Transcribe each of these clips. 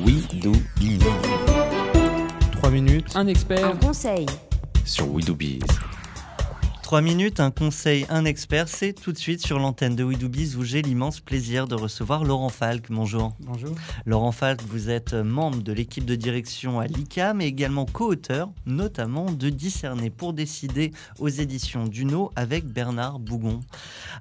We Do Biz. 3 minutes. Un expert. Un conseil. Sur We Do Biz. 3 minutes, un conseil, un expert, c'est tout de suite sur l'antenne de We Do Biz où j'ai l'immense plaisir de recevoir Laurent Falck. Bonjour. Bonjour. Laurent Falck, vous êtes membre de l'équipe de direction à l'ICA, mais également co-auteur, notamment de Discerner pour décider aux éditions Duno avec Bernard Bougon.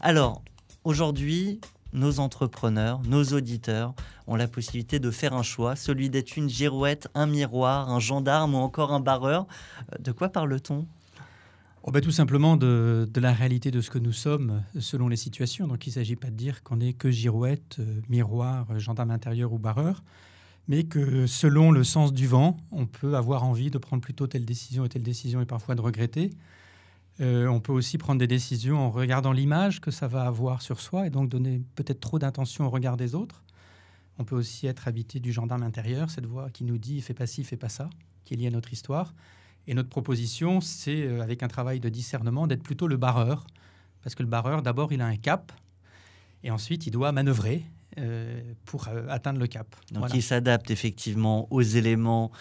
Alors, aujourd'hui, nos entrepreneurs, nos auditeurs ont la possibilité de faire un choix, celui d'être une girouette, un miroir, un gendarme ou encore un barreur. De quoi parle-t-on ? Tout simplement de la réalité de ce que nous sommes selon les situations. Donc il ne s'agit pas de dire qu'on n'est que girouette, miroir, gendarme intérieur ou barreur, mais que selon le sens du vent, on peut avoir envie de prendre plutôt telle décision et parfois de regretter. On peut aussi prendre des décisions en regardant l'image que ça va avoir sur soi et donc donner peut-être trop d'intention au regard des autres. On peut aussi être habité du gendarme intérieur, cette voix qui nous dit « fais pas ci, fais pas ça », qui est liée à notre histoire. Et notre proposition, c'est, avec un travail de discernement, d'être plutôt le barreur. Parce que le barreur, d'abord, il a un cap. Et ensuite, il doit manœuvrer pour atteindre le cap. Donc, voilà. Il s'adapte effectivement aux éléments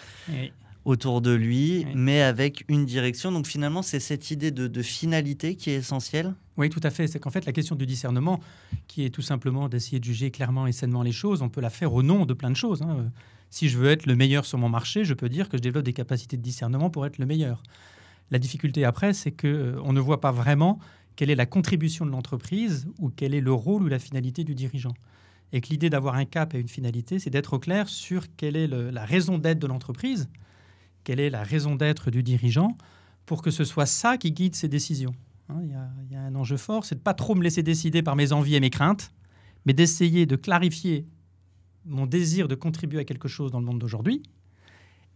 autour de lui, Oui. mais avec une direction. Donc, finalement, c'est cette idée de finalité qui est essentielle. Oui, tout à fait. C'est qu'en fait, la question du discernement, qui est tout simplement d'essayer de juger clairement et sainement les choses, on peut la faire au nom de plein de choses, hein. Si je veux être le meilleur sur mon marché, je peux dire que je développe des capacités de discernement pour être le meilleur. La difficulté après, c'est qu'on ne voit pas vraiment quelle est la contribution de l'entreprise ou quel est le rôle ou la finalité du dirigeant. Et que l'idée d'avoir un cap et une finalité, c'est d'être au clair sur quelle est la raison d'être de l'entreprise, quelle est la raison d'être du dirigeant, pour que ce soit ça qui guide ses décisions. Il y a un enjeu fort, c'est de ne pas trop me laisser décider par mes envies et mes craintes, mais d'essayer de clarifier mon désir de contribuer à quelque chose dans le monde d'aujourd'hui.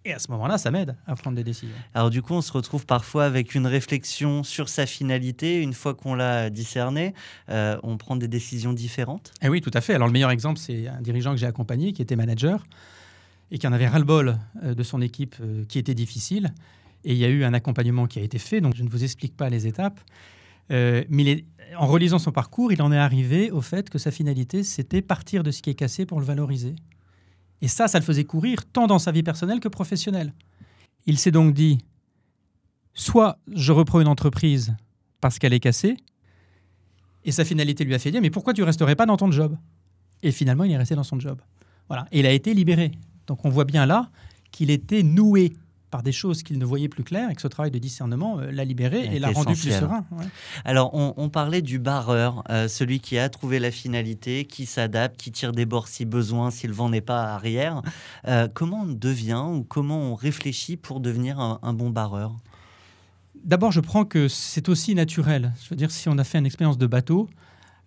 Et à ce moment-là, ça m'aide à prendre des décisions. Alors du coup, on se retrouve parfois avec une réflexion sur sa finalité. Une fois qu'on l'a discernée, on prend des décisions différentes. Et oui, tout à fait. Alors le meilleur exemple, c'est un dirigeant que j'ai accompagné, qui était manager, et qui en avait ras-le-bol de son équipe qui était difficile. Et il y a eu un accompagnement qui a été fait, donc je ne vous explique pas les étapes. Mais en relisant son parcours, il en est arrivé au fait que sa finalité, c'était partir de ce qui est cassé pour le valoriser. Et ça le faisait courir tant dans sa vie personnelle que professionnelle. Il s'est donc dit, soit je reprends une entreprise parce qu'elle est cassée, et sa finalité lui a fait dire, mais pourquoi tu ne resterais pas dans ton job ? Et finalement, il est resté dans son job. Voilà. Et il a été libéré. Donc on voit bien là qu'il était noué par des choses qu'il ne voyait plus claires et que ce travail de discernement l'a libéré et l'a rendu plus serein. Ouais. Alors, on parlait du barreur, celui qui a trouvé la finalité, qui s'adapte, qui tire des bords si besoin, si le vent n'est pas arrière. Comment on devient ou comment on réfléchit pour devenir un bon barreur ? D'abord, je prends que c'est aussi naturel. Je veux dire, si on a fait une expérience de bateau,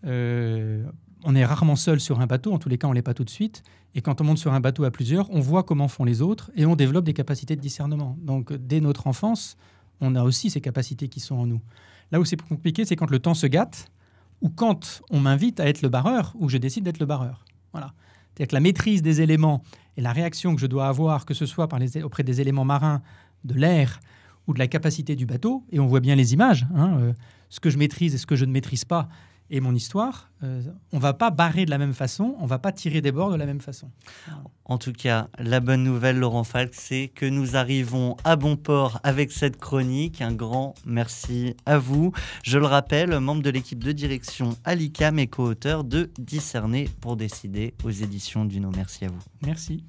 on est rarement seul sur un bateau, en tous les cas on ne l'est pas tout de suite, et quand on monte sur un bateau à plusieurs, on voit comment font les autres et on développe des capacités de discernement. Donc dès notre enfance, on a aussi ces capacités qui sont en nous. Là où c'est plus compliqué, c'est quand le temps se gâte, ou quand on m'invite à être le barreur, ou je décide d'être le barreur. Voilà. C'est-à-dire que la maîtrise des éléments et la réaction que je dois avoir, que ce soit auprès des éléments marins, de l'air, ou de la capacité du bateau, et on voit bien les images, ce que je maîtrise et ce que je ne maîtrise pas, et mon histoire, on ne va pas barrer de la même façon, on ne va pas tirer des bords de la même façon. En tout cas, la bonne nouvelle, Laurent Falck, c'est que nous arrivons à bon port avec cette chronique. Un grand merci à vous. Je le rappelle, membre de l'équipe de direction à l'ICAM et co-auteur de Discerner pour décider aux éditions Duno. Merci à vous. Merci.